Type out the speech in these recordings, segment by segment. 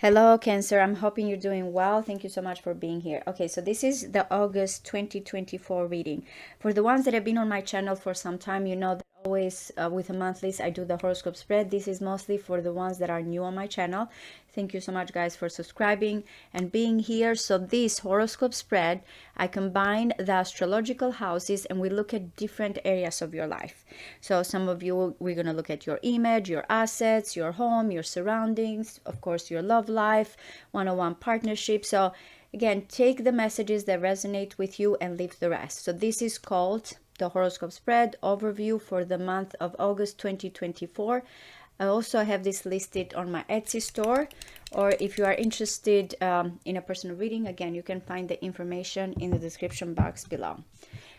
Hello, Cancer. I'm hoping you're doing well. Thank you so much for being here. Okay, so this is the August 2024 reading. For the ones that have been on my channel for some time, you know that always with the monthlies I do the horoscope spread. This is mostly for the ones that are new on my channel. Thank you so much, guys, for subscribing and being here. So this horoscope spread, I combine the astrological houses and we look at different areas of your life. So some of you, we're going to look at your image, your assets, your home, your surroundings, of course, your love life, one-on-one partnership. So again, take the messages that resonate with you and leave the rest. So this is called the horoscope spread overview for the month of August 2024. I also have this listed on my Etsy store, or if you are interested in a personal reading, again, you can find the information in the description box below.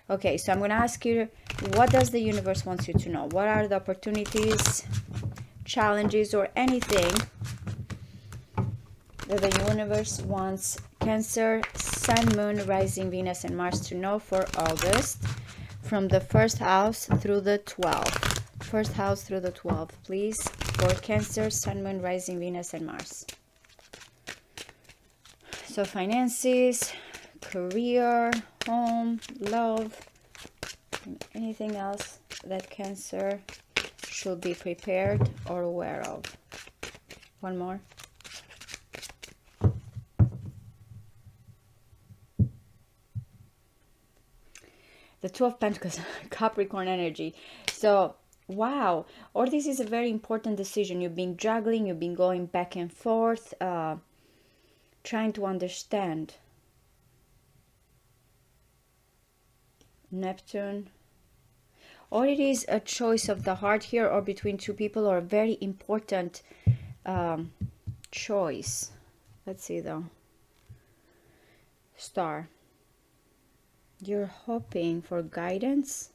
Okay, so I'm going to ask you, what does the universe want you to know? What are the opportunities, challenges, or anything that the universe wants Cancer, Sun, Moon, Rising, Venus, and Mars to know for August from the first house through the 12th? First house through the 12th, please, for Cancer, Sun, Moon, Rising, Venus, and Mars. So finances, career, home, love, and anything else that Cancer should be prepared or aware of. One more. The Two of Pentacles, Capricorn energy. So, wow. Or this is a very important decision. You've been juggling, you've been going back and forth, trying to understand. Neptune. Or it is a choice of the heart here, or between two people, or a very important choice. Let's see though. Star. You're hoping for guidance,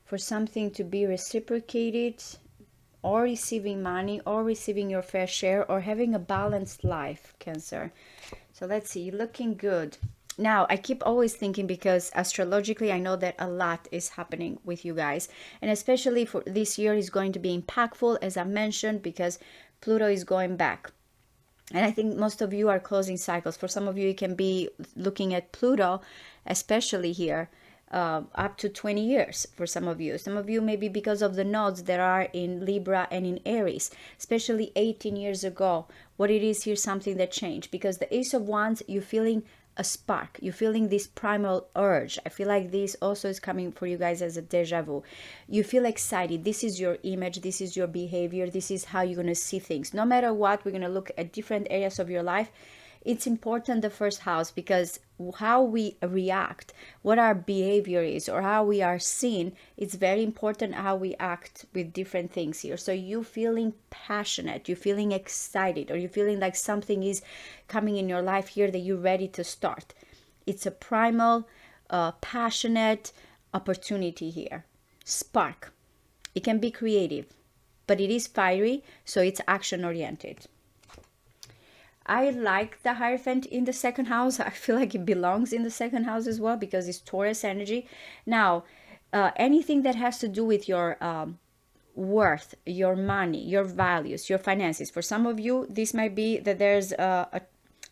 for something to be reciprocated, or receiving money, or receiving your fair share, or having a balanced life, Cancer. So let's see, you're looking good. Now, I keep always thinking, because astrologically, I know that a lot is happening with you guys. And especially for this year is going to be impactful, as I mentioned, because Pluto is going back. And I think most of you are closing cycles. For some of you, you can be looking at Pluto, especially here, up to 20 years for some of you. Some of you maybe because of the nodes that are in Libra and in Aries, especially 18 years ago. What it is here, something that changed. Because the Ace of Wands, you're feeling a spark. You're feeling this primal urge. I feel like this also is coming for you guys as a deja vu. You feel excited. This is your image. This is your behavior. This is how you're going to see things. No matter what, we're going to look at different areas of your life. It's important, the first house, because how we react, what our behavior is, or how we are seen, it's very important how we act with different things here. So you feeling passionate, you feeling excited, or you feeling like something is coming in your life here that you're ready to start. It's a primal, passionate opportunity here. Spark. It can be creative, but it is fiery, so it's action oriented. I like the Hierophant in the second house. I feel like it belongs in the second house as well, because it's Taurus energy. Now, anything that has to do with your worth, your money, your values, your finances. For some of you, this might be that there's a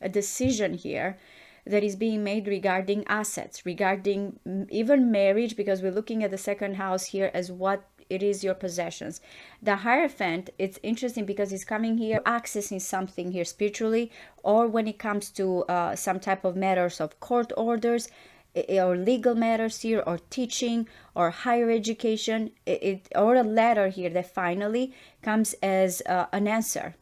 decision here that is being made regarding assets, regarding even marriage, because we're looking at the second house here as what it is, your possessions. The Hierophant, it's interesting because it's coming here accessing something here spiritually, or when it comes to some type of matters of court orders, or legal matters here, or teaching, or higher education, or a letter here that finally comes as an answer.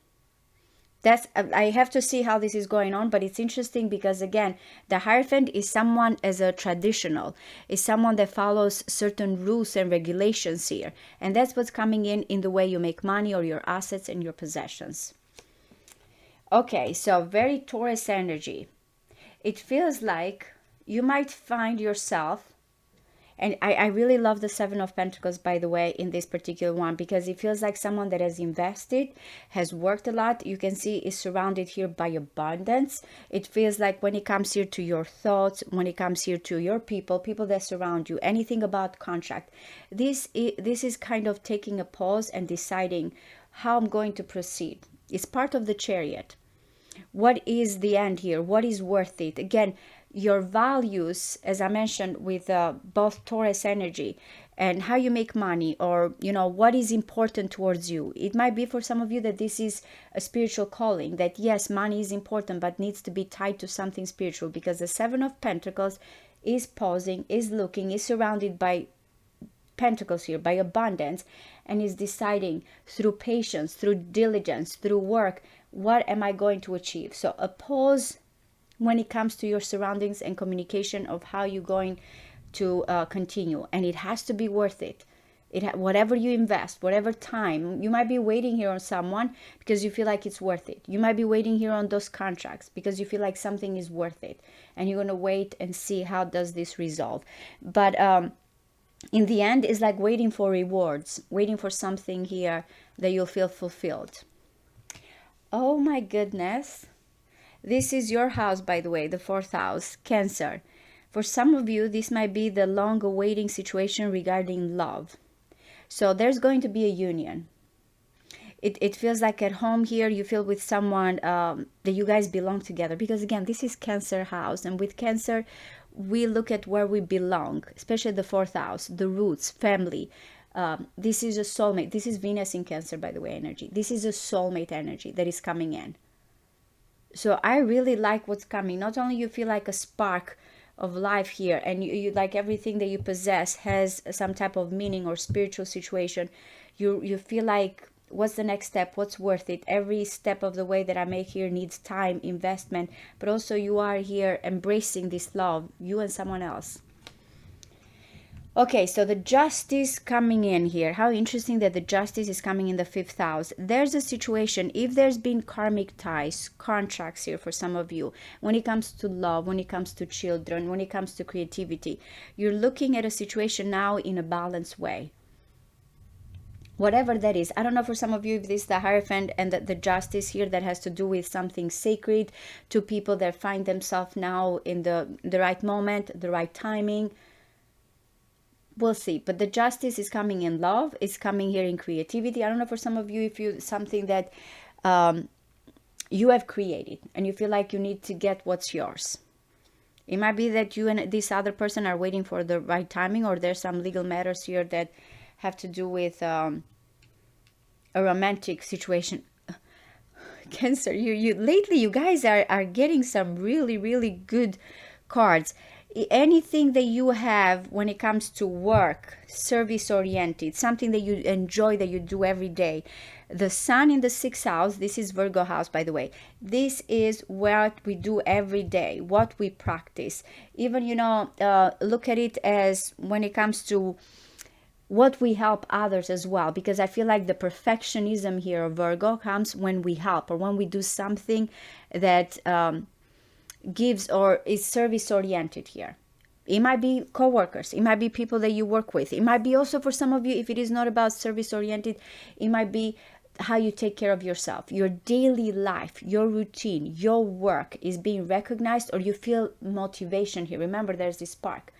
That's, I have to see how this is going on, but it's interesting because, again, the Hierophant is someone as a traditional, is someone that follows certain rules and regulations here. And that's what's coming in the way you make money, or your assets and your possessions. Okay, so very Taurus energy. It feels like you might find yourself, and I really love the Seven of Pentacles, by the way, in this particular one, because it feels like someone that has invested, has worked a lot. You can see is surrounded here by abundance. It feels like when it comes here to your thoughts, when it comes here to your people that surround you, anything about contract, this is kind of taking a pause and deciding how I'm going to proceed. It's part of the Chariot. What is the end here? What is worth it? Again, your values, as I mentioned with both Taurus energy, and how you make money, or what is important towards you. It might be for some of you that this is a spiritual calling, that yes, money is important but needs to be tied to something spiritual, because the Seven of Pentacles is pausing, is looking, is surrounded by pentacles here, by abundance, and is deciding through patience, through diligence, through work, what am I going to achieve. So a pause when it comes to your surroundings and communication of how you're going to continue, and it has to be worth it. Whatever you invest, whatever time, you might be waiting here on someone because you feel like it's worth it. You might be waiting here on those contracts because you feel like something is worth it, and you're going to wait and see how does this resolve. But in the end, it's like waiting for rewards, waiting for something here that you'll feel fulfilled. Oh my goodness. This is your house, by the way, the 4th house, Cancer. For some of you, this might be the long awaiting situation regarding love. So there's going to be a union. It feels like at home here, you feel with someone that you guys belong together. Because again, this is Cancer house. And with Cancer, we look at where we belong, especially the 4th house, the roots, family. This is a soulmate. This is Venus in Cancer, by the way, energy. This is a soulmate energy that is coming in. So I really like what's coming. Not only you feel like a spark of life here, and you like everything that you possess has some type of meaning or spiritual situation. You feel like, what's the next step? What's worth it? Every step of the way that I make here needs time, investment, but also you are here embracing this love, you and someone else. Okay, so the Justice coming in here. How interesting that the Justice is coming in the 5th house. There's a situation, if there's been karmic ties, contracts here for some of you, when it comes to love, when it comes to children, when it comes to creativity, you're looking at a situation now in a balanced way. Whatever that is. I don't know for some of you if this is the Hierophant and the Justice here that has to do with something sacred to people that find themselves now in the right moment, the right timing. We'll see. But the Justice is coming in love. It's coming here in creativity. I don't know for some of you if you something that you have created and you feel like you need to get what's yours. It might be that you and this other person are waiting for the right timing, or there's some legal matters here that have to do with a romantic situation. Cancer, you lately you guys are getting some really good cards. Anything that you have when it comes to work, service oriented, something that you enjoy, that you do every day. The Sun in the 6th house, this is Virgo house, by the way. This is what we do every day, what we practice. Even, look at it as when it comes to what we help others as well, because I feel like the perfectionism here of Virgo comes when we help, or when we do something that gives or is service oriented here. It might be co-workers, it might be people that you work with, it might be also for some of you, if it is not about service oriented, it might be how you take care of yourself. Your daily life, your routine, your work is being recognized, or you feel motivation here. Remember, there's this spark.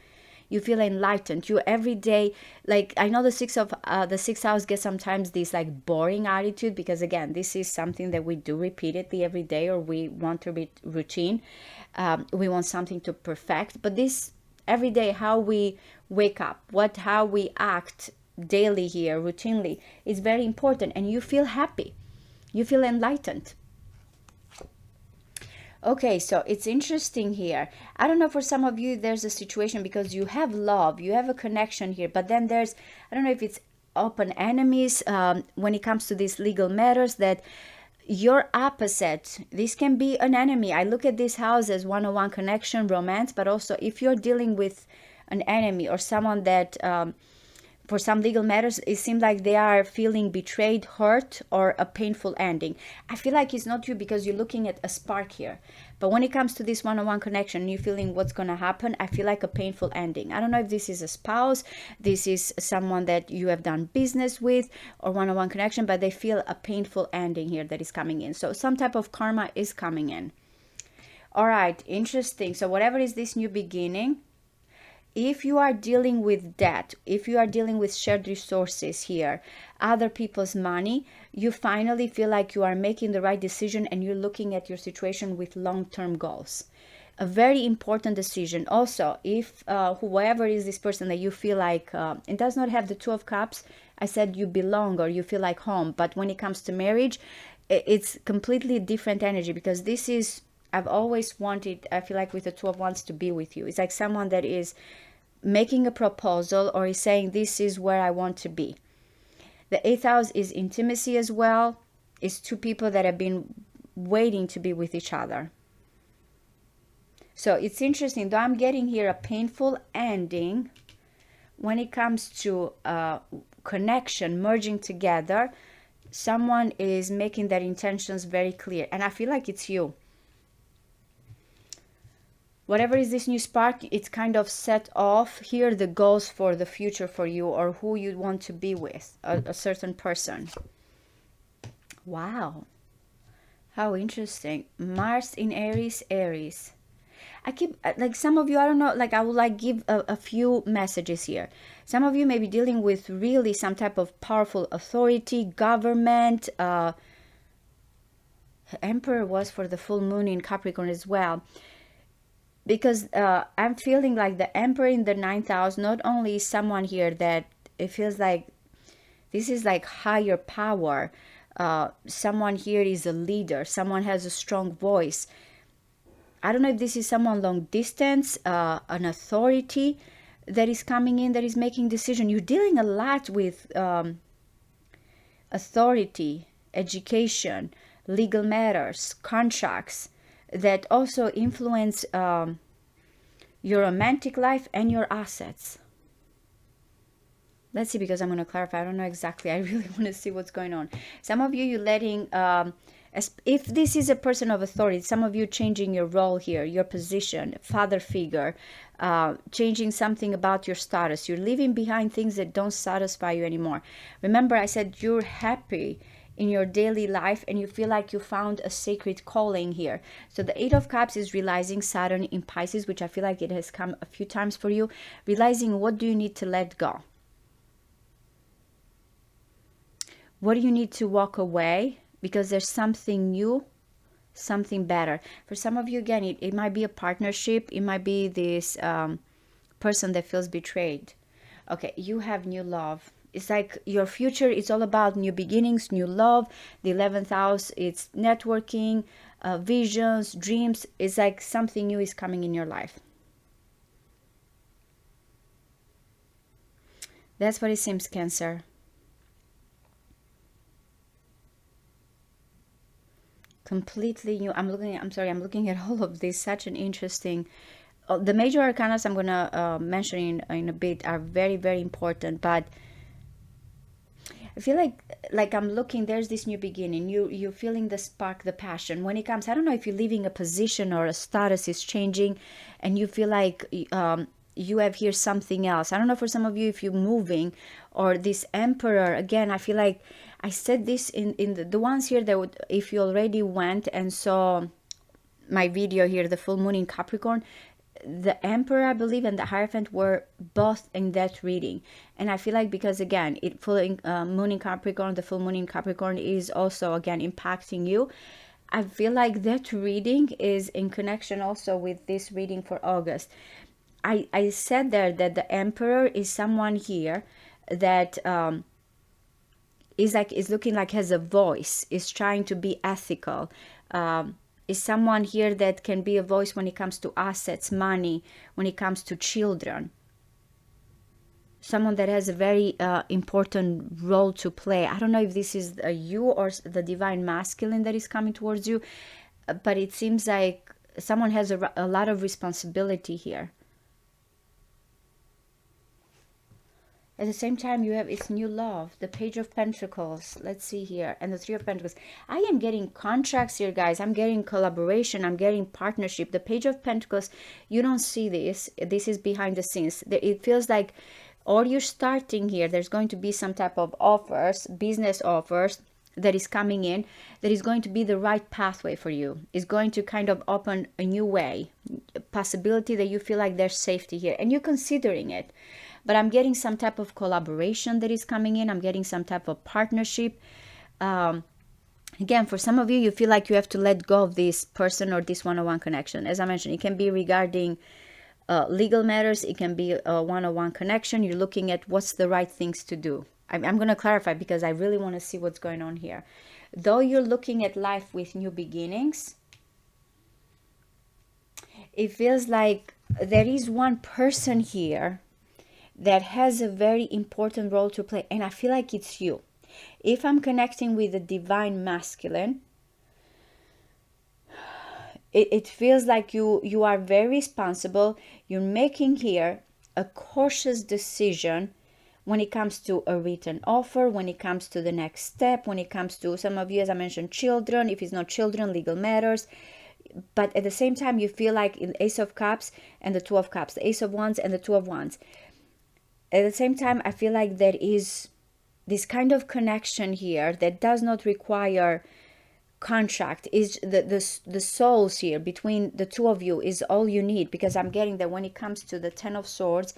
You feel enlightened. You every day, like, I know the 6th house gets sometimes this like boring attitude, because again, this is something that we do repeatedly every day, or we want to be routine. We want something to perfect, but this every day, how we wake up, how we act daily here, routinely, is very important, and you feel happy. You feel enlightened. Okay, so it's interesting here. I don't know, for some of you, there's a situation because you have love, you have a connection here, but then there's, I don't know if it's open enemies when it comes to these legal matters, that your opposite, this can be an enemy. I look at this house as one-on-one connection, romance, but also if you're dealing with an enemy or someone that for some legal matters, it seems like they are feeling betrayed, hurt, or a painful ending. I feel like it's not you, because you're looking at a spark here. But when it comes to this one-on-one connection, you're feeling what's going to happen, I feel like a painful ending. I don't know if this is a spouse, this is someone that you have done business with, or one-on-one connection, but they feel a painful ending here that is coming in. So some type of karma is coming in. All right, interesting. So whatever is this new beginning, if you are dealing with debt, if you are dealing with shared resources here, other people's money, you finally feel like you are making the right decision and you're looking at your situation with long-term goals. A very important decision. Also, if whoever is this person that you feel like, it does not have the Two of Cups, I said you belong or you feel like home. But when it comes to marriage, it's completely different energy, because this is, I've always wanted, I feel like with the Two of Wands, to be with you. It's like someone that is making a proposal or is saying, this is where I want to be. The 8th house is intimacy as well. It's two people that have been waiting to be with each other. So it's interesting, though I'm getting here a painful ending when it comes to connection, merging together. Someone is making their intentions very clear, and I feel like it's you. Whatever is this new spark, it's kind of set off here the goals for the future for you, or who you want to be with, a certain person. Wow, how interesting. Mars in Aries, Aries. I keep, like, some of you, I don't know, like, I would like give a few messages here. Some of you may be dealing with really some type of powerful authority, government. Emperor was for the full moon in Capricorn as well. Because I'm feeling like the Emperor in the 9th house not only is someone here that it feels like this is like higher power. Someone here is a leader. Someone has a strong voice. I don't know if this is someone long distance, an authority that is coming in, that is making decision. You're dealing a lot with authority, education, legal matters, contracts that also influence your romantic life and your assets. Let's see, because I'm going to clarify. I don't know exactly. I really want to see what's going on. Some of you, you're letting... if this is a person of authority, some of you changing your role here, your position, father figure, changing something about your status. You're leaving behind things that don't satisfy you anymore. Remember, I said you're happy in your daily life and you feel like you found a sacred calling here. So the 8 of Cups is realizing Saturn in Pisces, which I feel like it has come a few times for you. Realizing, what do you need to let go? What do you need to walk away? Because there's something new, something better. For some of you, again, it might be a partnership. It might be this person that feels betrayed. Okay, you have new love. It's like your future is all about new beginnings, new love. The 11th house, it's networking, visions, dreams. It's like something new is coming in your life. That's what it seems, Cancer. Completely new. I'm looking at all of this. Such an interesting... the major arcanas I'm going to mention in a bit are very, very important, but I feel like I'm looking, there's this new beginning. You're feeling the spark, the passion. When it comes, I don't know if you're leaving a position or a status is changing and you feel like you have here something else. I don't know, for some of you, if you're moving, or this Emperor, again, I feel like I said this in the ones here that would, if you already went and saw my video here, the full moon in Capricorn, the Emperor, I believe, and the Hierophant were both in that reading. And I feel like, because again, it full moon in Capricorn, the full moon in Capricorn is also again impacting you. I feel like that reading is in connection also with this reading for August. I said there that the Emperor is someone here that is looking like has a voice, is trying to be ethical, is someone here that can be a voice when it comes to assets, money, when it comes to children. Someone that has a very important role to play. I don't know if this is you or the divine masculine that is coming towards you, but it seems like someone has a lot of responsibility here. At the same time, you have it's new love, the Page of Pentacles. Let's see here, and the Three of Pentacles. I am getting contracts here, guys. I'm getting collaboration. I'm getting partnership. The Page of Pentacles, you don't see this. This is behind the scenes. It feels like, or you're starting here. There's going to be some type of offers, business offers that is coming in, that is going to be the right pathway for you. It's going to kind of open a new way, possibility that you feel like there's safety here and you're considering it. But I'm getting some type of collaboration that is coming in. I'm getting some type of partnership. Again, for some of you, you feel like you have to let go of this person or this one-on-one connection. As I mentioned, it can be regarding legal matters. It can be a one-on-one connection. You're looking at what's the right things to do. I'm going to clarify because I really want to see what's going on here. Though you're looking at life with new beginnings, it feels like there is one person here that has a very important role to play. And I feel like it's you. If I'm connecting with the divine masculine, it feels like you are very responsible. You're making here a cautious decision when it comes to a written offer, when it comes to the next step, when it comes to, some of you, as I mentioned, children. If it's not children, legal matters. But at the same time, you feel like in Ace of Cups and the Two of Cups, the Ace of Wands and the Two of Wands. At the same time, I feel like there is this kind of connection here that does not require contract. Is the souls here between the two of you is all you need, because I'm getting that when it comes to the Ten of Swords,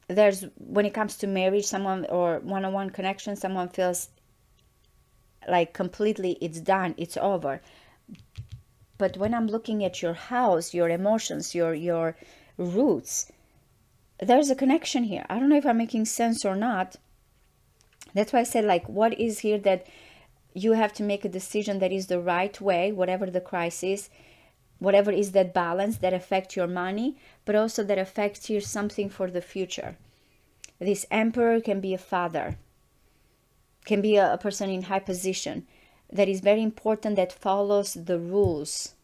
there's, when it comes to marriage, someone, or one-on-one connection, someone feels like completely it's done, it's over. But when I'm looking at your house, your emotions, your roots, there's a connection here. I don't know if I'm making sense or not. That's why I said, like, what is here that you have to make a decision that is the right way, whatever the crisis, whatever is that balance that affects your money, but also that affects here something for the future. This Emperor can be a father, can be a person in high position that is very important, that follows the rules.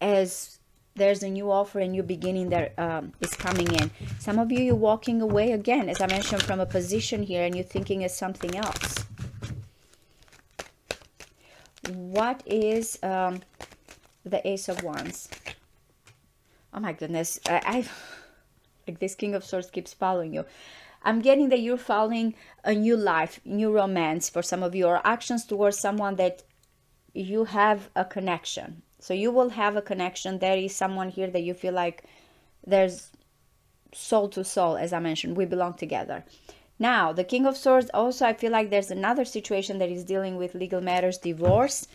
As there's a new offer, a new beginning that is coming in. Some of you, you're walking away again, as I mentioned, from a position here, and you're thinking of something else. What is the Ace of Wands? Oh my goodness, I like this King of Swords keeps following you. I'm getting that you're following a new life, new romance for some of you, or actions towards someone that you have a connection. So you will have a connection. There is someone here that you feel like there's soul to soul, as I mentioned, we belong together. Now, the King of Swords, also I feel like there's another situation that is dealing with legal matters, divorce,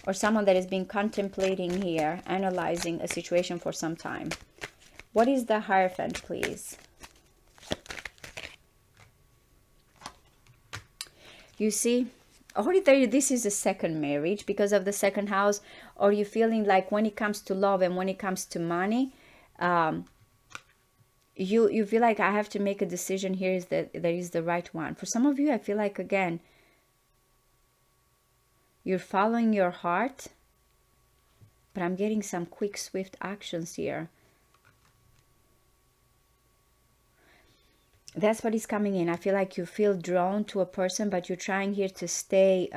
or someone that has been contemplating here, analyzing a situation for some time. What is the Hierophant, please? You see, already this is a second marriage because of the second house, or you're feeling like when it comes to love and when it comes to money, you feel like I have to make a decision here is that is the right one. For some of you, I feel like, again, you're following your heart, but I'm getting some quick, swift actions here. That's what is coming in. I feel like you feel drawn to a person, but you're trying here to stay.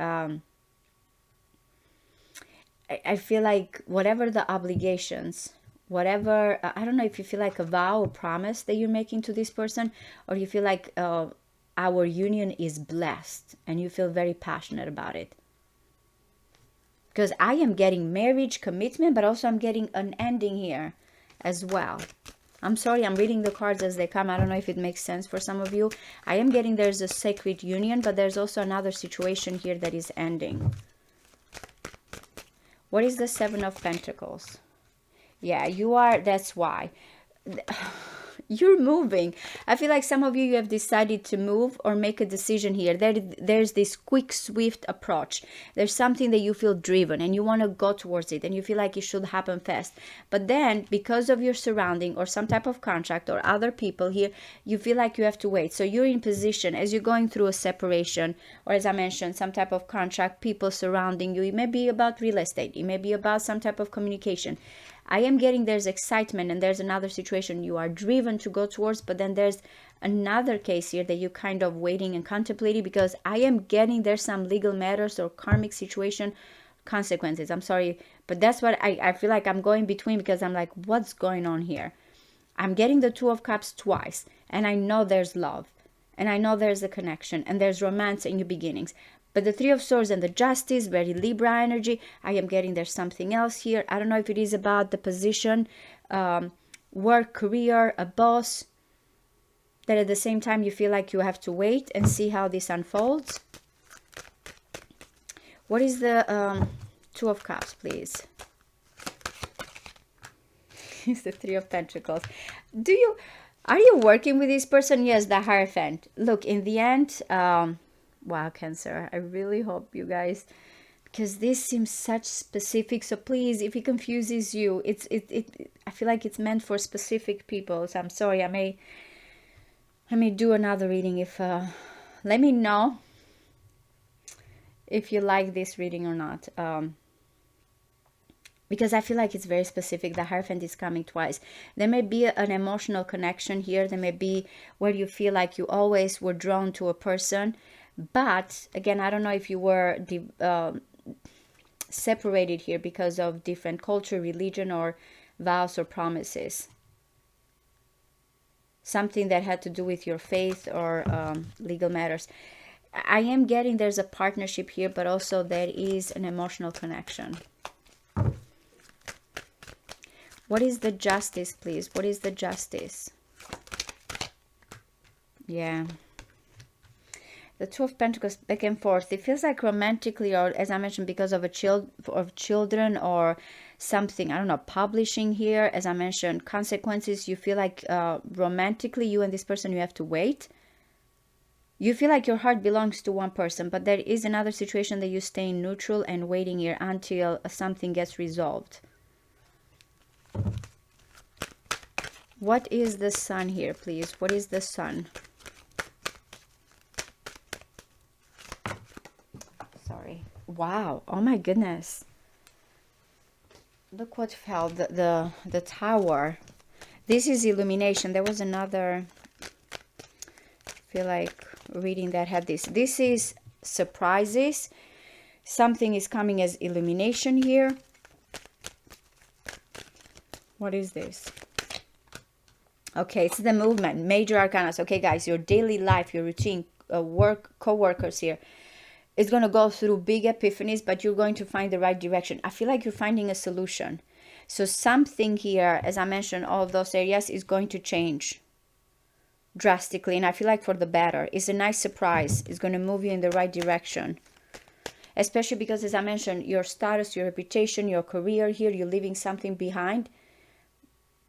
I feel like whatever the obligations, whatever, I don't know if you feel like a vow or promise that you're making to this person, or you feel like our union is blessed and you feel very passionate about it. Because I am getting marriage, commitment, but also I'm getting an ending here as well. I'm sorry, I'm reading the cards as they come. I don't know if it makes sense for some of you. I am getting there's a sacred union, but there's also another situation here that is ending. What is the Seven of Pentacles? Yeah, you are, that's why. You're moving. I feel like some of you have decided to move or make a decision here. There's this quick, swift approach. There's something that you feel driven and you want to go towards it and you feel like it should happen fast. But then because of your surrounding or some type of contract or other people here, you feel like you have to wait. So you're in position as you're going through a separation, or as I mentioned, some type of contract, people surrounding you. It may be about real estate. It may be about some type of communication. I am getting there's excitement and there's another situation you are driven to go towards, but then there's another case here that you're kind of waiting and contemplating, because I am getting there's some legal matters or karmic situation consequences. I'm sorry, but that's what I feel like I'm going between, because I'm like, what's going on here? I'm getting the Two of Cups twice, and I know there's love, and I know there's a connection, and there's romance and new beginnings. But the Three of Swords and the Justice, very Libra energy. I am getting there's something else here. I don't know if it is about the position, work, career, a boss, that at the same time you feel like you have to wait and see how this unfolds. What is the Two of Cups, please? It's the Three of Pentacles. Are you working with this person? Yes, the Hierophant. Look, in the end, wow, Cancer, I really hope you guys, because this seems such specific. So please, if it confuses you, I feel like it's meant for specific people. So I'm sorry, I may do another reading if let me know if you like this reading or not, because I feel like it's very specific. The Hierophant is coming twice. There may be an emotional connection here. There may be where you feel like you always were drawn to a person, but again, I don't know if you were separated here because of different culture, religion, or vows or promises. Something that had to do with your faith or legal matters. I am getting there's a partnership here, but also there is an emotional connection. What is the Justice, please? What is the Justice? Yeah. The Two of Pentacles, back and forth. It feels like romantically, or as I mentioned, because of children or something, I don't know, publishing here. As I mentioned, consequences. You feel like romantically, you and this person, you have to wait. You feel like your heart belongs to one person, but there is another situation that you stay neutral and waiting here until something gets resolved. What is the Sun here, please? What is the Sun? Sorry. Wow. Oh my goodness. Look what fell. The Tower. This is Illumination. There was another, I feel like, reading that had this. This is surprises. Something is coming as illumination here. What is this? Okay, it's the movement, major arcanas. Okay, guys, your daily life, your routine, work, co-workers here. It's going to go through big epiphanies, but you're going to find the right direction. I feel like you're finding a solution. So something here, as I mentioned, all of those areas is going to change drastically. And I feel like for the better. It's a nice surprise. It's going to move you in the right direction. Especially because, as I mentioned, your status, your reputation, your career here, you're leaving something behind.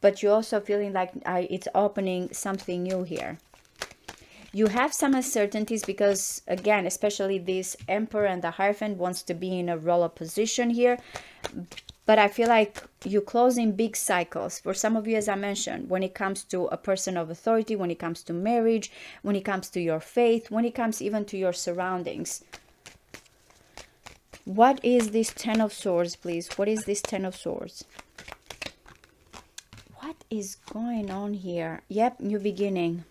But you're also feeling like it's opening something new here. You have some uncertainties because, again, especially this Emperor and the Hierophant wants to be in a roller position here. But I feel like you're closing big cycles. For some of you, as I mentioned, when it comes to a person of authority, when it comes to marriage, when it comes to your faith, when it comes even to your surroundings. What is this Ten of Swords, please? What is this Ten of Swords? What is going on here? Yep, new beginning.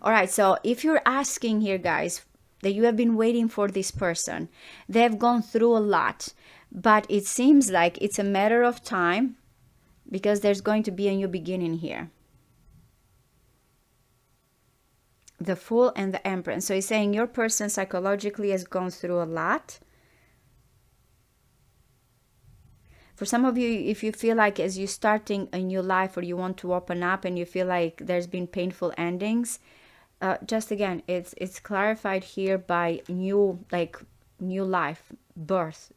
All right, so if you're asking here, guys, that you have been waiting for this person, they've gone through a lot, but it seems like it's a matter of time because there's going to be a new beginning here. The Fool and the Empress. So he's saying your person psychologically has gone through a lot. For some of you, if you feel like as you're starting a new life or you want to open up and you feel like there's been painful endings, just again, it's clarified here by new life, birth.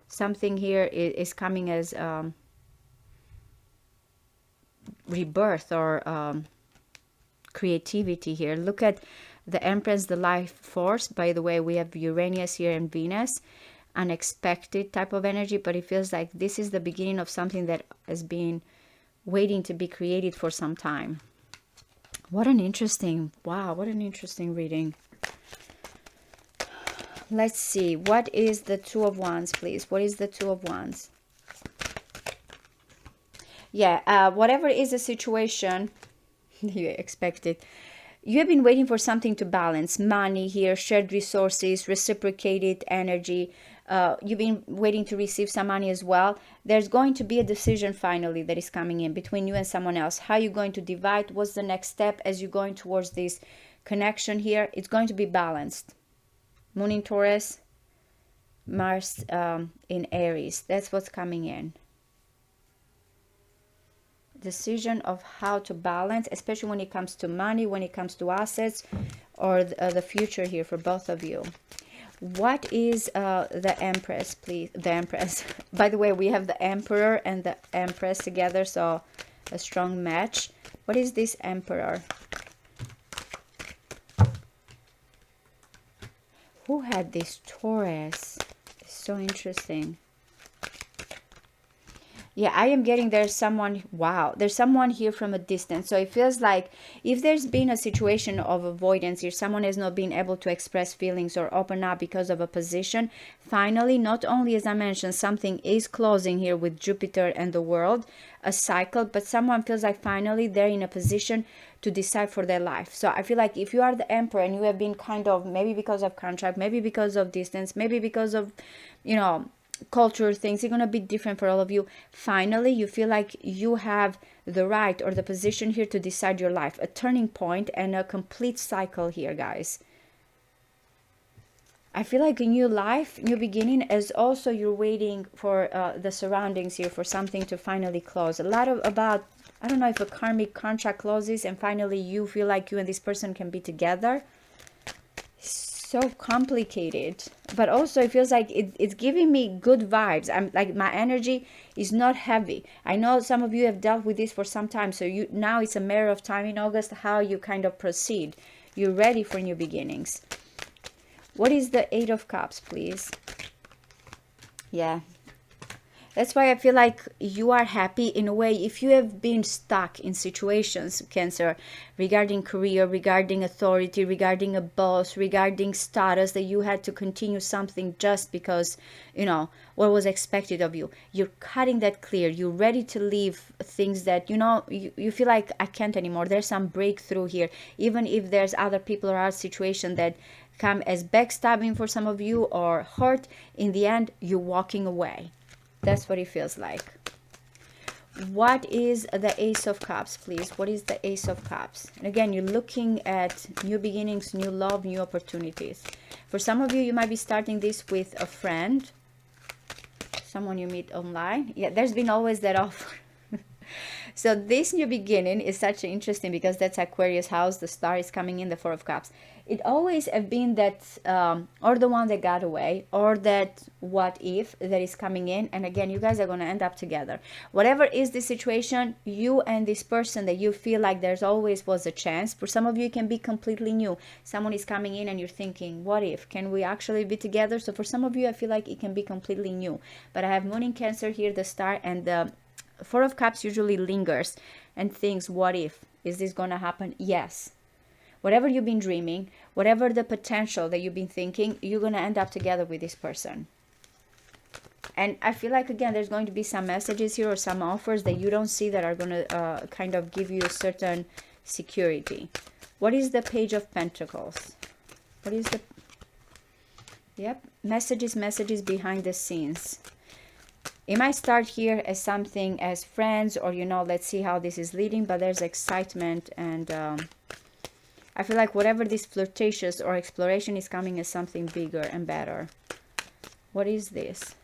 Something here is coming as rebirth or creativity here. Look at the Empress, the life force. By the way, we have Uranus here and Venus. Unexpected type of energy, but it feels like this is the beginning of something that has been waiting to be created for some time. What an interesting, wow, what an interesting reading. Let's see, what is the Two of Wands, please? What is the Two of Wands? Yeah, whatever is the situation you expected, you have been waiting for something to balance. Money here, shared resources, reciprocated energy. You've been waiting to receive some money as well. There's going to be a decision finally that is coming in between you and someone else. How are you going to divide? What's the next step as you're going towards this connection here? It's going to be balanced. Moon in Taurus, Mars in Aries. That's what's coming in. Decision of how to balance, especially when it comes to money, when it comes to assets, or the future here for both of you. What is the Empress, please? The Empress. By the way, we have the Emperor and the Empress together, so a strong match. What is this Emperor? Who had this Taurus? It's so interesting. Yeah, I am getting there's someone, wow, there's someone here from a distance. So it feels like if there's been a situation of avoidance here, someone has not been able to express feelings or open up because of a position. Finally, not only, as I mentioned, something is closing here with Jupiter and the world, a cycle, but someone feels like finally they're in a position to decide for their life. So I feel like if you are the Emperor and you have been kind of, maybe because of contract, maybe because of distance, maybe because of, you know, culture, things are going to be different for all of you. Finally, you feel like you have the right or the position here to decide your life. A turning point and a complete cycle here, guys. I feel like a new life, new beginning, as also you're waiting for the surroundings here for something to finally close. A lot of about, I don't know if a karmic contract closes and finally you feel like you and this person can be together. So complicated, but also it feels like it's giving me good vibes. I'm like, my energy is not heavy. I know some of you have dealt with this for some time, so you now it's a matter of time in August how you kind of proceed. You're ready for new beginnings. What is the Eight of Cups, please? Yeah, that's why I feel like you are happy in a way. If you have been stuck in situations, Cancer, regarding career, regarding authority, regarding a boss, regarding status, that you had to continue something just because, you know, what was expected of you, you're cutting that clear. You're ready to leave things that, you know, you feel like I can't anymore. There's some breakthrough here. Even if there's other people or other situation that come as backstabbing for some of you or hurt, in the end, you're walking away. That's what it feels like. What is the Ace of Cups, please? What is the Ace of Cups? And again, you're looking at new beginnings, new love, new opportunities. For some of you, you might be starting this with a friend, someone you meet online. Yeah, there's been always that offer. So this new beginning is such interesting because that's Aquarius house. The star is coming in, the Four of Cups. It always have been that, or the one that got away, or that what if that is coming in. And again, you guys are going to end up together. Whatever is the situation, you and this person that you feel like there's always was a chance. For some of you, it can be completely new. Someone is coming in and you're thinking, what if? Can we actually be together? So for some of you, I feel like it can be completely new. But I have Moon in Cancer here, the star, and the Four of Cups usually lingers and thinks, what if? Is this going to happen? Yes. Whatever you've been dreaming, whatever the potential that you've been thinking, you're going to end up together with this person. And I feel like, again, there's going to be some messages here or some offers that you don't see that are going to kind of give you a certain security. What is the Page of Pentacles? What is the... Yep. Messages behind the scenes. It might start here as something as friends, or, you know, let's see how this is leading, but there's excitement and I feel like whatever this flirtatious or exploration is coming as something bigger and better. What is this?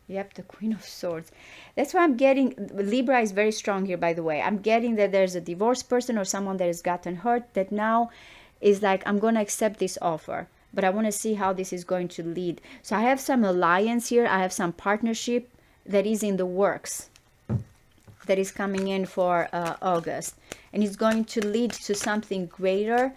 Yep, the Queen of Swords. That's why I'm getting, Libra is very strong here, by the way. I'm getting that there's a divorced person or someone that has gotten hurt that now is like, I'm going to accept this offer, but I want to see how this is going to lead. So I have some alliance here. I have some partnership that is in the works, that is coming in for August. And it's going to lead to something greater,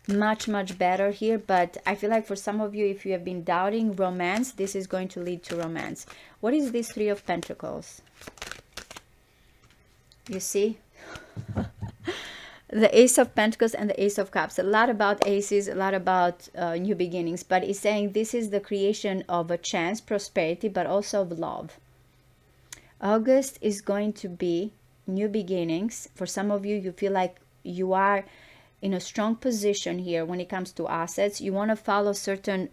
much, much better here. But I feel like for some of you, if you have been doubting romance, this is going to lead to romance. What is this Three of Pentacles? You see? The Ace of Pentacles and the Ace of Cups. A lot about aces, a lot about new beginnings. But it's saying this is the creation of a chance, prosperity, but also of love. August is going to be new beginnings. For some of you, you feel like you are in a strong position here when it comes to assets. You want to follow certain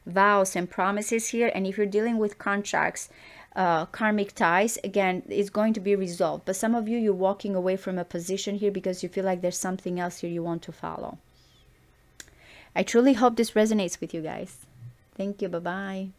vows and promises here. And if you're dealing with contracts, karmic ties, again, it's going to be resolved. But some of you, you're walking away from a position here because you feel like there's something else here you want to follow. I truly hope this resonates with you guys. Thank you. Bye-bye.